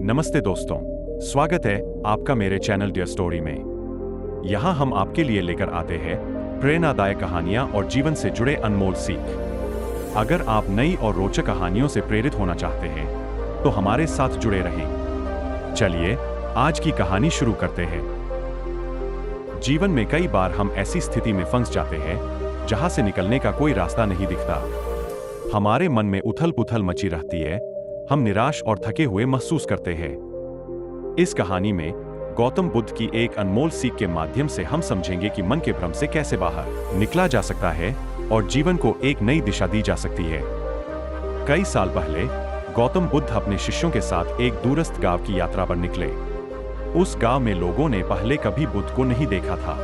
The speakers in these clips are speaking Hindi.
नमस्ते दोस्तों, स्वागत है आपका मेरे चैनल डियर स्टोरी में। यहाँ हम आपके लिए लेकर आते हैं प्रेरणादायक कहानियाँ और जीवन से जुड़े अनमोल सीख। अगर आप नई और रोचक कहानियों से प्रेरित होना चाहते हैं तो हमारे साथ जुड़े रहें। चलिए आज की कहानी शुरू करते हैं। जीवन में कई बार हम ऐसी स्थिति में फंस जाते हैं जहां से निकलने का कोई रास्ता नहीं दिखता। हमारे मन में उथल पुथल मची रहती है, हम निराश और थके हुए महसूस करते हैं। इस कहानी में गौतम बुद्ध की एक अनमोल सीख के माध्यम से हम समझेंगे कि मन के भ्रम से कैसे बाहर निकला जा सकता है और जीवन को एक नई दिशा दी जा सकती है। कई साल पहले गौतम बुद्ध अपने शिष्यों के साथ एक दूरस्थ गांव की यात्रा पर निकले। उस गांव में लोगों ने पहले कभी बुद्ध को नहीं देखा था।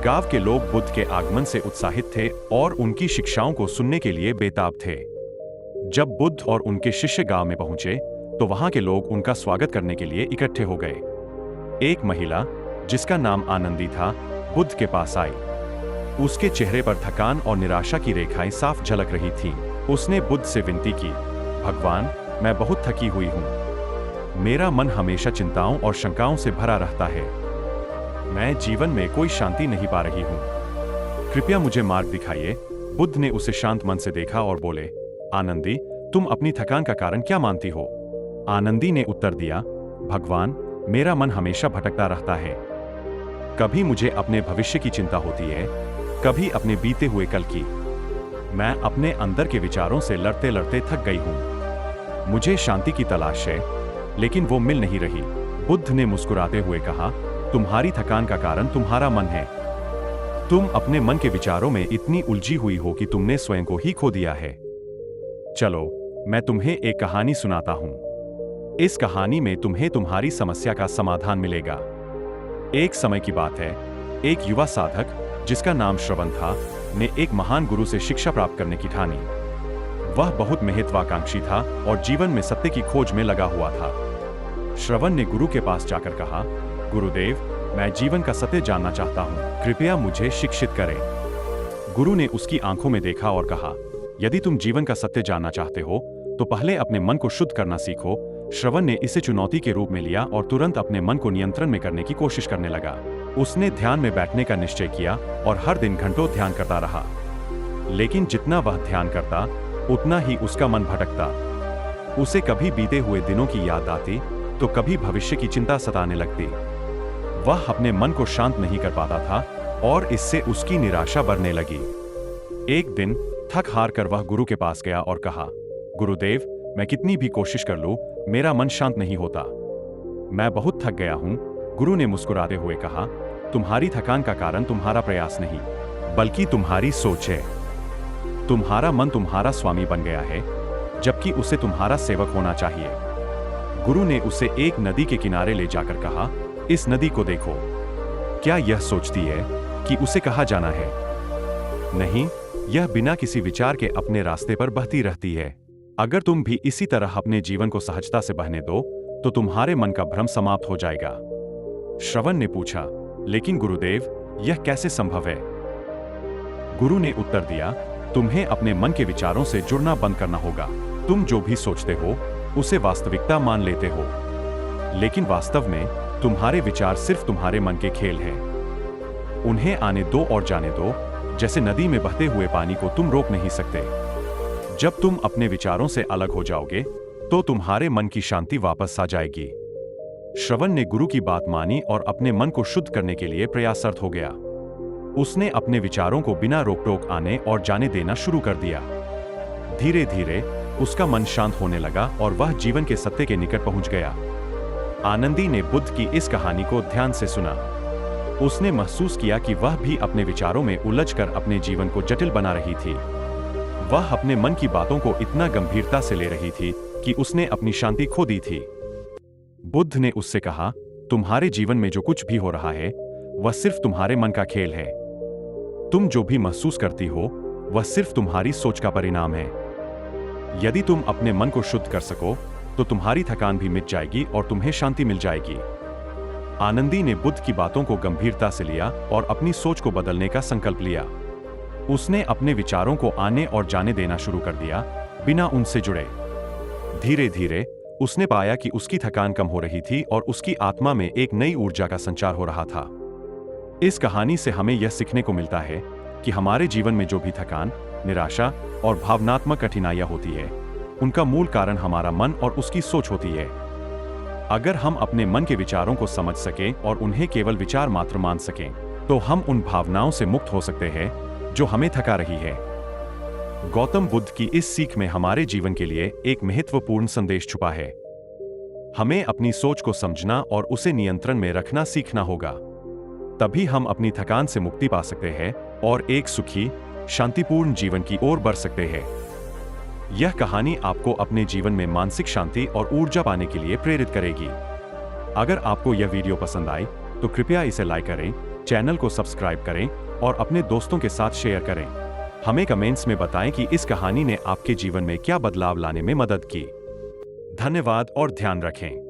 गांव के लोग बुद्ध के आगमन से उत्साहित थे और उनकी शिक्षाओं को सुनने के लिए बेताब थे। जब बुद्ध और उनके शिष्य गांव में पहुंचे तो वहां के लोग उनका स्वागत करने के लिए इकट्ठे हो गए। एक महिला जिसका नाम आनंदी था बुद्ध के पास आई। उसके चेहरे पर थकान और निराशा की रेखाएं साफ झलक रही थीं। उसने बुद्ध से विनती की, भगवान, मैं बहुत थकी हुई हूं। मेरा मन हमेशा चिंताओं और शंकाओं से भरा रहता है। मैं जीवन में कोई शांति नहीं पा रही हूं। कृपया मुझे मार्ग दिखाइए। बुद्ध ने उसे शांत मन से देखा और बोले, आनंदी, तुम अपनी थकान का कारण क्या मानती हो? आनंदी ने उत्तर दिया, भगवान, मेरा मन हमेशा भटकता रहता है। कभी मुझे अपने भविष्य की चिंता होती है, कभी अपने बीते हुए कल की। मैं अपने अंदर के विचारों से लड़ते लड़ते थक गई हूं। मुझे शांति की तलाश है, लेकिन वो मिल नहीं रही। बुद्ध ने मुस्कुराते हुए कहा, तुम्हारी थकान का कारण तुम्हारा मन है। तुम अपने मन के विचारों में इतनी उलझी हुई हो कि तुमने स्वयं को ही खो दिया है। चलो, मैं तुम्हें एक कहानी सुनाता हूं। इस कहानी में तुम्हें तुम्हारी समस्या का समाधान मिलेगा। एक समय की बात है, एक युवा साधक जिसका नाम श्रवण था, ने एक महान गुरु से शिक्षा प्राप्त करने की ठानी। वह बहुत महत्वाकांक्षी था और जीवन में सत्य की खोज में लगा हुआ था। श्रवण ने गुरु के पास जाकर कहा, गुरुदेव, मैं जीवन का सत्य जानना चाहता हूं, कृपया मुझे शिक्षित करें। गुरु ने उसकी आंखों में देखा और कहा, यदि तुम जीवन का सत्य जानना चाहते हो तो पहले अपने मन को शुद्ध करना सीखो। श्रवण ने इसे चुनौती के रूप में लिया और तुरंत अपने मन को नियंत्रण में करने की कोशिश करने लगा। उसने ध्यान में बैठने का निश्चय किया और हर दिन घंटों ध्यान करता रहा। लेकिन जितना वह ध्यान करता, उतना ही उसका मन भटकता। उसे कभी बीते हुए दिनों की याद आती तो कभी भविष्य की चिंता सताने लगती। वह अपने मन को शांत नहीं कर पाता था और इससे उसकी निराशा बढ़ने लगी। एक दिन थक हार कर वह गुरु के पास गया और कहा, गुरुदेव, मैं कितनी भी कोशिश कर लूं, मेरा मन शांत नहीं होता। मैं बहुत थक गया हूं। गुरु ने मुस्कुराते हुए कहा, तुम्हारी थकान का कारण तुम्हारा प्रयास नहीं, बल्कि तुम्हारी सोच है। तुम्हारा मन तुम्हारा स्वामी बन गया है, जबकि उसे तुम्हारा सेवक होना चाहिए। गुरु ने उसे एक नदी के किनारे ले जाकर कहा, इस नदी को देखो। क्या यह सोचती है कि उसे कहाँ जाना है? नहीं, यह बिना किसी विचार के अपने रास्ते पर बहती रहती है। अगर तुम भी इसी तरह अपने जीवन को सहजता से बहने दो तो तुम्हारे मन का भ्रम समाप्त हो जाएगा। श्रवण ने पूछा, लेकिन गुरुदेव, यह कैसे संभव है? गुरु ने उत्तर दिया, तुम्हें अपने मन के विचारों से जुड़ना बंद करना होगा। तुम जो भी सोचते हो उसे वास्तविकता मान लेते हो, लेकिन वास्तव में तुम्हारे विचार सिर्फ तुम्हारे मन के खेल हैं। उन्हें आने दो और जाने दो। जैसे नदी में बहते हुए पानी को तुम रोक नहीं सकते। जब तुम अपने विचारों से अलग हो जाओगे तो तुम्हारे मन की शांति वापस आ जाएगी। श्रवण ने गुरु की बात मानी और अपने मन को शुद्ध करने के लिए प्रयासरत हो गया। उसने अपने विचारों को बिना रोक टोक आने और जाने देना शुरू कर दिया। धीरे धीरे उसका मन शांत होने लगा और वह जीवन के सत्य के निकट पहुंच गया। आनंदी ने बुद्ध की इस कहानी को ध्यान से सुना। उसने महसूस किया कि वह भी अपने विचारों में उलझकर अपने जीवन को जटिल बना रही थी। वह अपने मन की बातों को इतना गंभीरता से ले रही थी कि उसने अपनी शांति खो दी थी। बुद्ध ने उससे कहा, तुम्हारे जीवन में जो कुछ भी हो रहा है वह सिर्फ तुम्हारे मन का खेल है। तुम जो भी महसूस करती हो वह सिर्फ तुम्हारी सोच का परिणाम है। यदि तुम अपने मन को शुद्ध कर सको तो तुम्हारी थकान भी मिट जाएगी और तुम्हें शांति मिल जाएगी। आनंदी ने बुद्ध की बातों को गंभीरता से लिया और अपनी सोच को बदलने का संकल्प लिया। उसने अपने विचारों को आने और जाने देना शुरू कर दिया, बिना उनसे जुड़े। धीरे धीरे उसने पाया कि उसकी थकान कम हो रही थी और उसकी आत्मा में एक नई ऊर्जा का संचार हो रहा था। इस कहानी से हमें यह सीखने को मिलता है कि हमारे जीवन में जो भी थकान, निराशा और भावनात्मक कठिनाइयां होती है, उनका मूल कारण हमारा मन और उसकी सोच होती है। अगर हम अपने मन के विचारों को समझ सकें और उन्हें केवल विचार मात्र मान सकें, तो हम उन भावनाओं से मुक्त हो सकते हैं जो हमें थका रही है। गौतम बुद्ध की इस सीख में हमारे जीवन के लिए एक महत्वपूर्ण संदेश छुपा है। हमें अपनी सोच को समझना और उसे नियंत्रण में रखना सीखना होगा। तभी हम अपनी थकान से मुक्ति पा सकते हैं और एक सुखी, शांतिपूर्ण जीवन की ओर बढ़ सकते हैं। यह कहानी आपको अपने जीवन में मानसिक शांति और ऊर्जा पाने के लिए प्रेरित करेगी। अगर आपको यह वीडियो पसंद आई तो कृपया इसे लाइक करें, चैनल को सब्सक्राइब करें और अपने दोस्तों के साथ शेयर करें। हमें कमेंट्स में बताएं कि इस कहानी ने आपके जीवन में क्या बदलाव लाने में मदद की। धन्यवाद और ध्यान रखें।